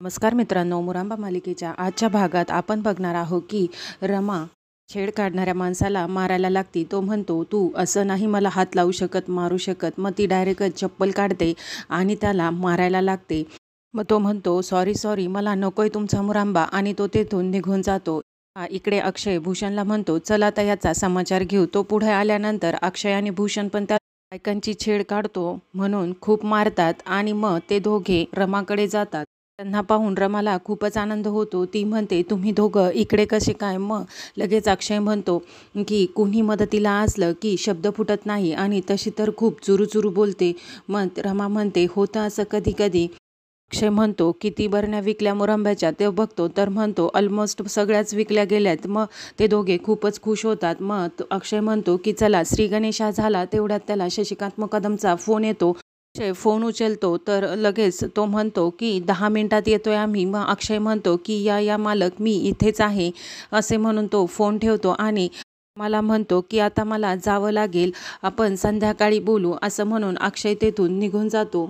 नमस्कार मित्रांनो, मुरांबा मालिकेच्या आजच्या भागात आपण बघणार आहोत की रमा छेड काढणाऱ्या माणसाला मारायला लागती। तो म्हणतो, तू असं नाही मला हात लावू शकत, मारू शकत। मग ती डायरेक्ट चप्पल काढते आणि त्याला मारायला लागते। मग तो म्हणतो, सॉरी सॉरी, मला नकोय तुमचा मुरांबा, आणि तो तेथून निघून जातो। इकडे अक्षय भूषणला म्हणतो, चल आता याचा समाचार घेऊ। तो पुढे आल्यानंतर अक्षय आणि भूषण पण त्या बायकांची छेड काढतो म्हणून खूप मारतात आणि मग ते दोघे रमाकडे जातात। त्यांना पाहून रमाला खूपच आनंद होतो। ती म्हणते, तुम्ही दोघं इकडे कसे काय? मग लगेच अक्षय म्हणतो की कुणी मदतीला असलं की शब्द फुटत नाही, आणि तशी तर खूप चुरू बोलते। मग रमा म्हणते, होतं असं कधी कधी। अक्षय म्हणतो, किती बरण्या विकल्या मुरंब्याच्या? ते बघतो तर म्हणतो, ऑलमोस्ट सगळ्याच विकल्या गेल्यात। मग ते दोघे खूपच खुश होतात। मग अक्षय म्हणतो की चला, श्री गणेश हा झाला तेवढ्यात त्याला शशिकांत मुकादमचा फोन येतो। अक्षय फोन उचलतो तर लगेच तो म्हणतो की 10 मिनिटात येतोय आम्ही। मग अक्षय म्हणतो की या मालक, मी इथेच आहे, असे म्हणून तो फोन ठेवतो आणि मला म्हणतो की आता मला जावं लागेल, आपण संध्याकाळी बोलू, असं म्हणून अक्षय तेथून निघून जातो।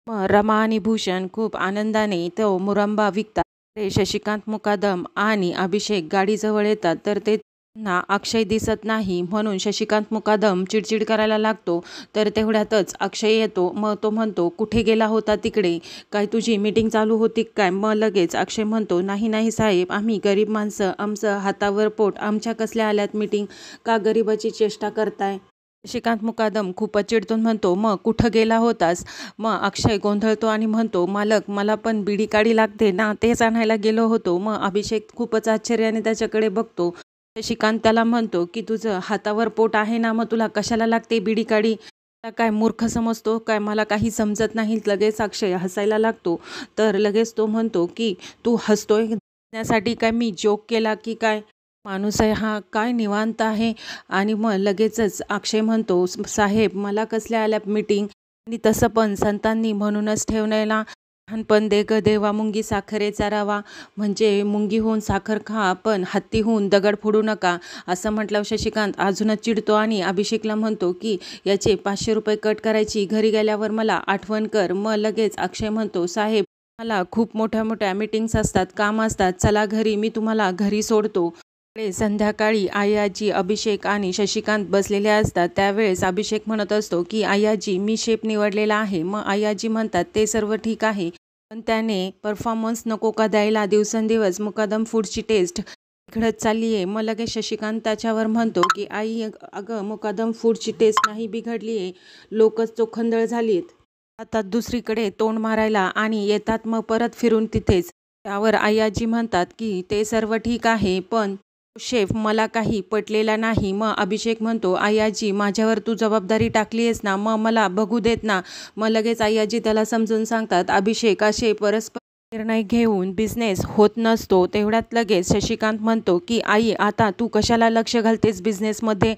मग रमा आणि भूषण खूप आनंदाने तो मुरंबा विकतात। ते शशिकांत मुकादम आणि अभिषेक गाडीजवळ येतात तर ते त्यांना अक्षय दिसत नाही म्हणून शशिकांत मुकादम चिडचिड करायला लागतो। तर तेवढ्यातच अक्षय येतो। मग तो म्हणतो, कुठे गेला होता तिकडे? काय तुझी मीटिंग चालू होती काय? मग लगेच अक्षय म्हणतो, नाही नाही साहेब, आम्ही गरीब माणसं, आमचं हातावर पोट, आमच्या कसल्या आल्यात मीटिंग? का गरिबाची चेष्टा करताय? शशिकांत मुकादम खूपच चिडतून म्हणतो, मग कुठं गेला होतास? मग अक्षय गोंधळतो आणि म्हणतो, मालक, मला पण बिडी काढी लागते ना, तेच आणायला गेलो होतो। मग अभिषेक खूपच आश्चर्याने त्याच्याकडे बघतो। शशिकांत त्याला म्हणतो की तुझं हातावर पोट आहे ना, मग तुला कशाला लागते बिडी काढी? मला काय मूर्ख समजतो काय? मला काही समजत नाही। लगेच अक्षय हसायला लागतो। तर लगेच तो म्हणतो की तू हसतोय साठी काय मी जोक केला की काय? माणूस आहे हा, काय निवांत आहे? आणि मग लगेचच अक्षय म्हणतो, साहेब, मला कसल्या आल्या मीटिंग? आणि तसं पण संतांनी म्हणूनच ठेवलेला, लहानपण दे ग देवा, मुंगी साखरेचा रवा, म्हणजे मुंगी होऊन साखर खा पण हत्ती होऊन दगड फोडू नका, असं म्हटलं। शशिकांत अजूनच चिडतो आणि अभिषेकला म्हणतो की याचे 500 रुपये कट करायची, घरी गेल्यावर मला आठवण कर। मग लगेच अक्षय म्हणतो, साहेब, मला खूप मोठ्या मोठ्या मीटिंग्स असतात, काम असतात, चला घरी, मी तुम्हाला घरी सोडतो। संध्याकाळी आयाजी, अभिषेक आणि शशिकांत बसलेले असतात। त्यावेळेस अभिषेक म्हणत असतो की आयाजी, मी शेफ निवडलेला आहे। मग आयाजी म्हणतात, ते सर्व ठीक आहे, पण त्याने परफॉर्मन्स नको का द्यायला? दिवसेंदिवस मुकादम फूडची टेस्ट बिघडत चालली आहे। मग लगेच शशिकांत त्याच्यावर म्हणतो की आई, अगं, मुकादम फूडची टेस्ट नाही बिघडली आहे, लोकच चोखंदळ झालीत, आता दुसरीकडे तोंड मारायला आणि येतात मग परत फिरून तिथेच। त्यावर आयाजी म्हणतात की ते सर्व ठीक आहे, पण शेफ मला काही पटलेला नाही। मग अभिषेक म्हणतो, आयाजी, माझ्यावर तू जबाबदारी टाकली आहेस ना, मग मला बघू देत ना। मग लगेच आयाजी त्याला समजून सांगतात, अभिषेक, असे परस्पर निर्णय घेऊन बिझनेस होत नसतो। तेवढ्यात लगेच शशिकांत म्हणतो की आई, आता तू कशाला लक्ष घालतेस बिझनेसमध्ये?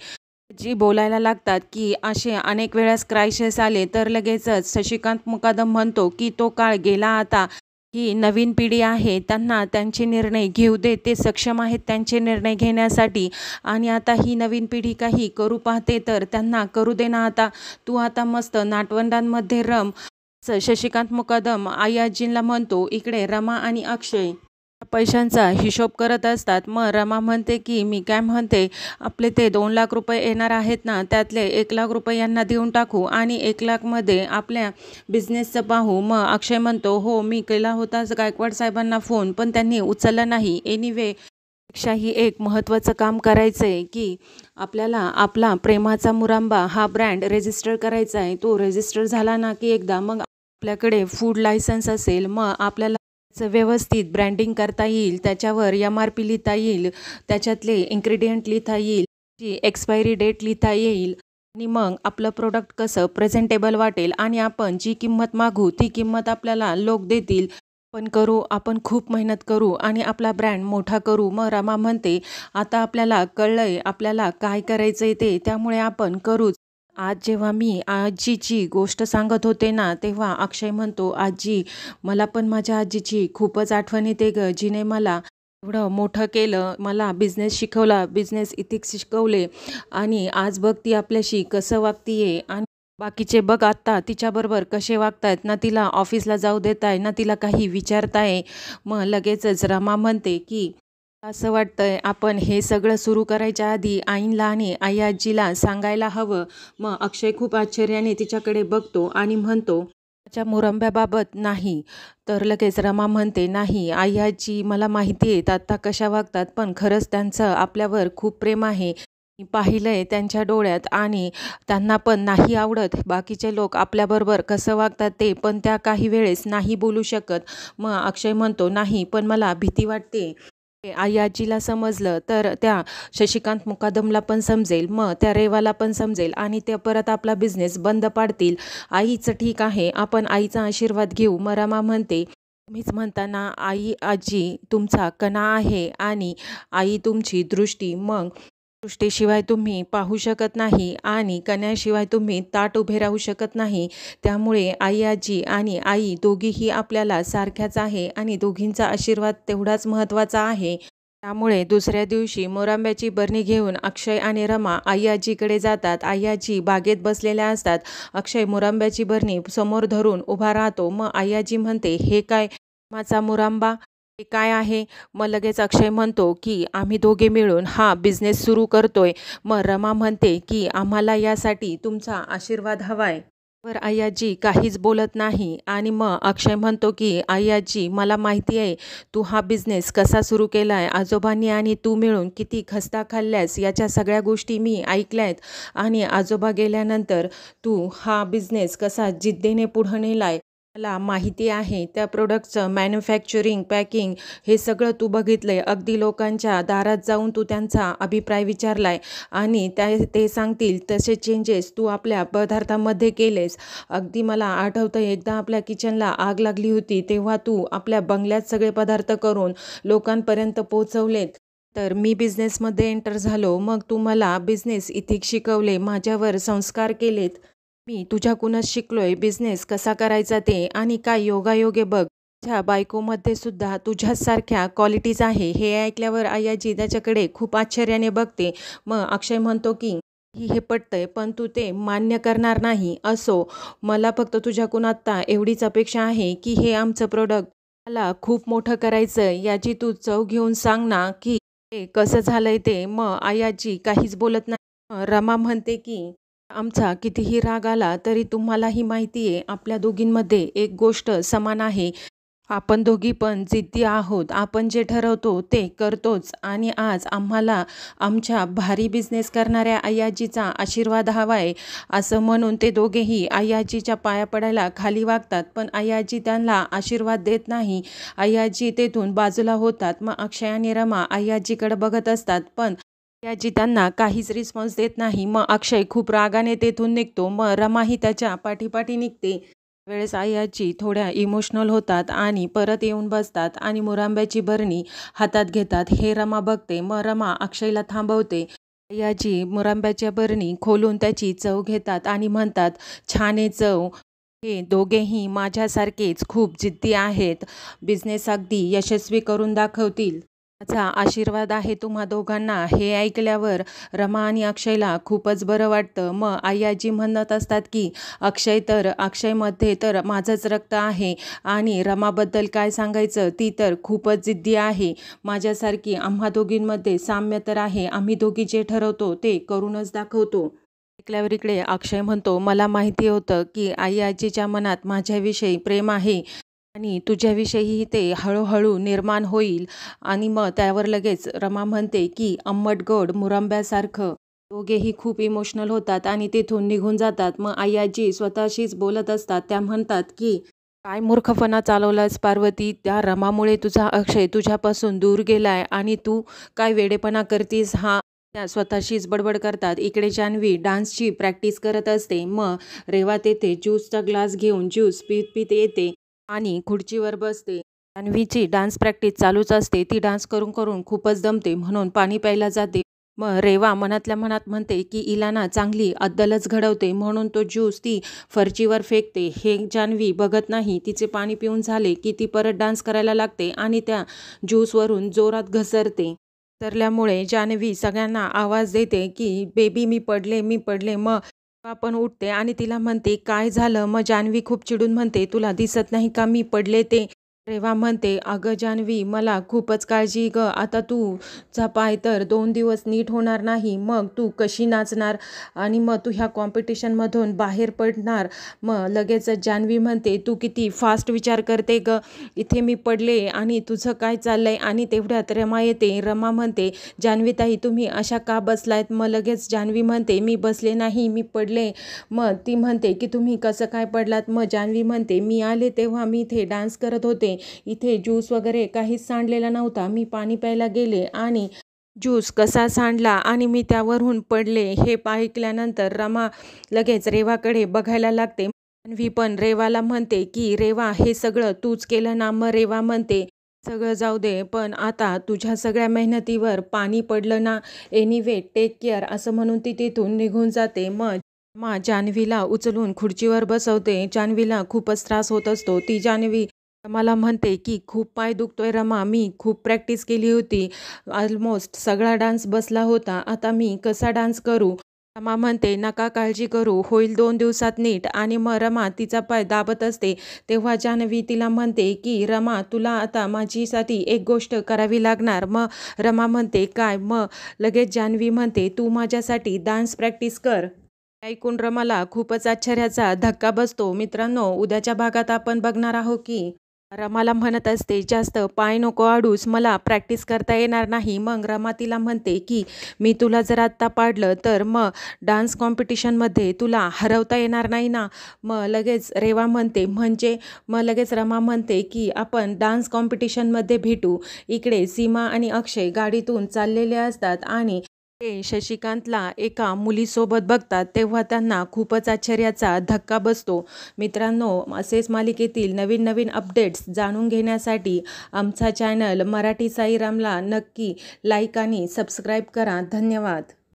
जी बोलायला लागतात की असे अनेक वेळेस क्रायसिस आले तर लगेचच शशिकांत मुकादम म्हणतो की तो काळ गेला आता, ही नवीन पिढी आहे, त्यांना त्यांचे निर्णय घेऊ दे, ते सक्षम आहेत त्यांचे निर्णय घेण्यासाठी, आणि आता ही नवीन पिढी काही करू पाहते तर त्यांना करू दे ना। आता तू आता मस्त नाटवंडांमध्ये रम, असं शशिकांत मुकादम आयाजींना म्हणतो। इकडे रमा आणि अक्षय पैशांचा हिशोब करत असतात। मग रमा म्हणते की मी काय म्हणते, आपले ते 2 लाख रुपये येणार आहेत ना, त्यातले 1 लाख रुपये यांना देऊन टाकू आणि 1 लाखमध्ये आपल्या बिझनेसचं पाहू। मग अक्षय म्हणतो, हो, मी केला होता गायकवाड साहेबांना फोन, पण त्यांनी उचलला नाही। एनिवे, पेक्षाही एक महत्त्वाचं काम करायचं आहे की आपल्याला आपला प्रेमाचा मुरांबा हा ब्रँड रजिस्टर करायचा आहे। तो रजिस्टर झाला ना की एकदा, मग आपल्याकडे फूड लायसन्स असेल, मग आपल्याला त्याचं व्यवस्थित ब्रँडिंग करता येईल, त्याच्यावर MRP लिहिता येईल, त्याच्यातले इन्ग्रेडियंट लिहिता येईल, ची एक्सपायरी डेट लिहिता येईल, आणि मग आपलं प्रोडक्ट कसं प्रेझेंटेबल वाटेल, आणि आपण जी किंमत मागू ती किंमत आपल्याला लोक देतील। आपण खूप मेहनत करू आणि आपला ब्रँड मोठा करू। मग रमा म्हणते, आता आपल्याला कळलंय आपल्याला काय करायचंय ते, त्यामुळे आपण करूच। आज जेव्हा मी आजीची गोष्ट सांगत होते ना, तेव्हा अक्षय म्हणतो, आजी, मला पण माझ्या आजीची खूपच आठवण येते ग, जिने मला एवढं मोठं केलं, मला बिझनेस शिकवला, बिझनेस इथिक्स शिकवले, आणि आज बघ ती आपल्याशी कसं वागतीये, आणि बाकीचे बघ आत्ता तिच्याबरोबर कसे वागतायत, ना तिला ऑफिसला जाऊ देताय, ना तिला काही विचारताय. मग लगेचच रमा म्हणते की असं वाटतंय आपण हे सगळं सुरू करायच्या आधी आईनला आणि आई-आजीला सांगायला हवं. मग अक्षय खूप आश्चर्याने तिच्याकडे बघतो आणि म्हणतो, "त्याच्या मुरंब्याबाबत नाही." तर लगेच रमा म्हणते, "नाही, आई-आजी मला माहिती आहेत आत्ता कशा वागतात, पण खरंच त्यांचं आपल्यावर खूप प्रेम आहे. मी पाहिलंय त्यांच्या डोळ्यात आणि त्यांना पण नाही आवडत बाकीचे लोक आपल्याबरोबर कसं वागतात ते, पण त्या काही वेळेस नाही बोलू शकत." मग अक्षय म्हणतो, "नाही, पण मला भीती वाटते. ते आई-आजीला समजलं तर त्या शशिकांत मुकादमला पण समजेल, मग त्या रेवाला पण समजेल आणि त्या परत आपला बिझनेस बंद पाडतील. आईचं ठीक आहे, आपण आईचा आशीर्वाद घेऊ." मग रमा म्हणते, "तुम्हीच म्हणता ना, आई-आजी तुमचा कणा आहे आणि आई तुमची दृष्टी. मग दृष्टीशिवाय तुम्ही पाहू शकत नाही आणि कण्याशिवाय तुम्ही ताट उभे राहू शकत नाही. त्यामुळे आई-आजी आणि आई दोघीही आपल्याला सारख्याच आहे आणि दोघींचा आशीर्वाद तेवढाच महत्त्वाचा आहे." त्यामुळे दुसऱ्या दिवशी मोरांब्याची बरणी घेऊन अक्षय आणि रमा आई-आजीकडे जातात. आई-आजी बागेत बसलेल्या असतात. अक्षय मुरांब्याची बरणी समोर धरून उभा राहतो. मग आई-आजी म्हणते, "हे काय माझा मुरांबा? हे काय आहे?" मग लगेच अक्षय म्हणतो की आम्ही दोघे मिळून हा बिझनेस सुरू करतोय. मग रमा म्हणते की आम्हाला यासाठी तुमचा आशीर्वाद हवाय. वर आई-आजी काहीच बोलत नाही आणि मग अक्षय म्हणतो की आई-आजी मला माहिती आहे तू हा बिझनेस कसा सुरू केला आहे. आजोबांनी आणि तू मिळून किती खस्ता खाल्ल्यास याच्या सगळ्या गोष्टी मी ऐकल्या आहेत आणि आजोबा गेल्यानंतर तू हा बिझनेस कसा जिद्दीने पुढं नेला आहे मला माहिती आहे. त्या प्रोडक्टचं मॅन्युफॅक्चरिंग, पॅकिंग हे सगळं तू बघितलंय. अगदी लोकांच्या दारात जाऊन तू त्यांचा अभिप्राय विचारलाय आणि ते सांगतील तसे चेंजेस तू आपल्या पदार्थामध्ये केलेस. अगदी मला आठवतंय एकदा आपल्या किचनला आग लागली होती, तेव्हा तू आपल्या बंगल्यात सगळे पदार्थ करून लोकांपर्यंत पोहोचवलेत. तर मी बिझनेसमध्ये एंटर झालो. मग तू मला बिझनेस इथिक्स शिकवले, माझ्यावर संस्कार केलेत. मी तुझ्याकडूनच शिकलोय बिझनेस कसा करायचा ते आणि काय योगायोग आहे बघ. तुझ्या बायकोमध्ये सुद्धा तुझ्यासारख्या क्वालिटीज आहे." हे ऐकल्यावर आई-आजी त्याच्याकडे खूप आश्चर्याने बघते. मग अक्षय म्हणतो की हे पटतंय, पण तू ते मान्य करणार नाही. असो, मला फक्त तुझ्याकडून आत्ता एवढीच अपेक्षा आहे की हे आमचं प्रोडक्ट मला खूप मोठं करायचं याची तू चव घेऊन सांग ना की हे कसं झालंय ते. मग आई-आजी काहीच बोलत नाही. रमा म्हणते की आमचा कितीही राग आला तरी तुम्हालाही माहिती आहे आपल्या दोघींमध्ये एक गोष्ट समान आहे. आपण दोघी पण जिद्दी आहोत. आपण जे ठरवतो ते करतोच आणि आज आम्हाला आमच्या भारी बिझनेस करणाऱ्या आई-आजीचा आशीर्वाद हवा आहे. असं म्हणून ते दोघेही आई-आजीच्या पाया पडायला खाली वागतात. पण आई-आजी त्यांना आशीर्वाद देत नाही. आई-आजी तेथून बाजूला होतात. मग अक्षय आणि रमा आई-आजीकडे बघत असतात. पण आई-आजी त्यांना काहीच रिस्पॉन्स देत नाही. मग अक्षय खूप रागाने तेथून निघतो. मग रमाही त्याच्या पाठीपाठी निघते. वेळेस आई-आजी थोड्या इमोशनल होतात आणि परत येऊन बसतात आणि मुरांब्याची बरणी हातात घेतात. हे रमा बघते. मग रमा अक्षयला थांबवते. आई-आजी मुरांब्याच्या बरणी खोलून त्याची चव घेतात आणि म्हणतात, "छान आहे चव. हे दोघेही माझ्यासारखेच खूप जिद्दी आहेत. बिझनेस अगदी यशस्वी करून दाखवतील. माझा आशीर्वाद आहे तुम्हा दोघांना." हे ऐकल्यावर रमा आणि अक्षयला खूपच बरं वाटतं. मग आई-आजी म्हणत असतात की अक्षयमध्ये तर माझंच रक्त आहे आणि रमाबद्दल काय सांगायचं, ती तर खूपच जिद्दी आहे. माझ्यासारखी आम्हा दोघींमध्ये साम्य तर आहे. आम्ही दोघी जे ठरवतो ते करूनच दाखवतो. ऐकल्यावर इकडे अक्षय म्हणतो, "मला माहिती होतं की आई-आजीच्या मनात माझ्याविषयी प्रेम आहे आणि तुझ्याविषयीही ते हळूहळू निर्माण होईल." आणि मग त्यावर लगेच रमा म्हणते की आंबट गोड मुरंब्यासारखं. दोघेही खूप इमोशनल होतात आणि तिथून निघून जातात. मग आई-आजी स्वतःशीच बोलत असतात. त्या म्हणतात की काय मूर्खपणा चालवलास पार्वती. त्या रमामुळे तुझा अक्षय तुझ्यापासून दूर गेलाय आणि तू काय वेडेपणा करतीस हा. त्या स्वतःशीच बडबड करतात. इकडे जान्हवी डान्सची प्रॅक्टिस करत असते. मग रेवा तेथे ज्यूसचा ग्लास घेऊन ज्यूस पीत पीत येते आणि खुर्चीवर बसते. जान्हवीची डान्स प्रॅक्टिस चालूच असते. ती डान्स करून करून खूपच दमते म्हणून पाणी प्यायला जाते. मग रेवा मनातल्या मनात म्हणते की इलाना चांगली अद्दलच घडवते म्हणून तो ज्यूस ती फरचीवर फेकते. हे जान्हवी बघत नाही. तिचे पाणी पिऊन झाले की ती परत डान्स करायला लागते आणि त्या ज्यूसवरून जोरात घसरते. घसरल्यामुळे जान्हवी सगळ्यांना आवाज देते की बेबी मी पडले, मी पडले. मग पण उठते आणि तिला म्हणते, काय झालं? मग जान्हवी खूप चिडून म्हणते, तुला दिसत नाही का मी पडले ते? रेवा म्हणते, अगं जान्हवी, मला खूपच काळजी ग. आता तुझा पाय तर 2 दिवस नीट होणार नाही. मग तू कशी नाचणार आणि मग तू ह्या कॉम्पिटिशनमधून बाहेर पडणार? मग लगेचच जान्हवी म्हणते, तू किती फास्ट विचार करते ग. इथे मी पडले आणि तुझं काय चाललंय? आणि तेवढ्यात रमा येते. रमा म्हणते, जान्हवीताई तुम्ही अशा का बसलायत? मग लगेच जान्हवी म्हणते, मी बसले नाही, मी पडले. मग ती म्हणते की तुम्ही कसं काय पडलात? मग जान्हवी म्हणते, मी आले तेव्हा मी इथे डान्स करत होते. इथे ज्यूस वगैरे काहीच सांडलेला नव्हता. मी पाणी प्यायला गेले आणि ज्यूस कसा सांडला आणि मी त्यावरून पडले. हे ऐकल्यानंतर रमा लगेच रेवाकडे बघायला लागते. जान्हवी पण रेवाला म्हणते की रेवा, हे सगळं तूच केलं ना? मग रेवा म्हणते, सगळं जाऊ दे, पण आता तुझ्या सगळ्या मेहनतीवर पाणी पडलं ना? एनिवे टेक केअर, असं म्हणून ती तिथून निघून जाते. मग जान्हवीला उचलून खुर्चीवर बसवते. जान्हवीला खूपच त्रास होत असतो. ती जान्हवी रमाला म्हणते की खूप पाय दुखतोय रमा, मी खूप प्रॅक्टिस केली होती, ऑलमोस्ट सगळा डान्स बसला होता, आता मी कसा डान्स करू? रमा म्हणते, नका काळजी करू, होईल 2 दिवसात नीट. आणि मग रमा तिचा पाय दाबत असते. तेव्हा जान्हवी तिला म्हणते की रमा, तुला आता माझीसाठी एक गोष्ट करावी लागणार. मग रमा म्हणते, काय? मग लगेच जान्हवी म्हणते, तू माझ्यासाठी डान्स प्रॅक्टिस कर. ऐकून रमाला खूपच आश्चर्याचा धक्का बसतो. मित्रांनो, उद्याच्या भागात आपण बघणार आहोत की रमाला म्हणत असते, जास्त पाय नको आडूस, मला प्रॅक्टिस करता येणार नाही. मग रमा तिला म्हणते की मी तुला जर आत्ता पाडलं तर मग डान्स कॉम्पिटिशनमध्ये तुला हरवता येणार नाही ना? मग लगेच रेवा म्हणते, म्हणजे? मग लगेच रमा म्हणते की आपण डान्स कॉम्पिटिशनमध्ये भेटू. इकडे सीमा आणि अक्षय गाडीतून चाललेले असतात आणि ते शशिकांतला एका मुलीसोबत बघतात. तेव्हा त्यांना खूपच आश्चर्याचा धक्का बसतो. मित्रांनो, असेच मालिकेतील नवीन नवीन अपडेट्स जाणून घेण्यासाठी आमचा चॅनल मराठी साईरामला नक्की लाईक आणि सबस्क्राईब करा. धन्यवाद.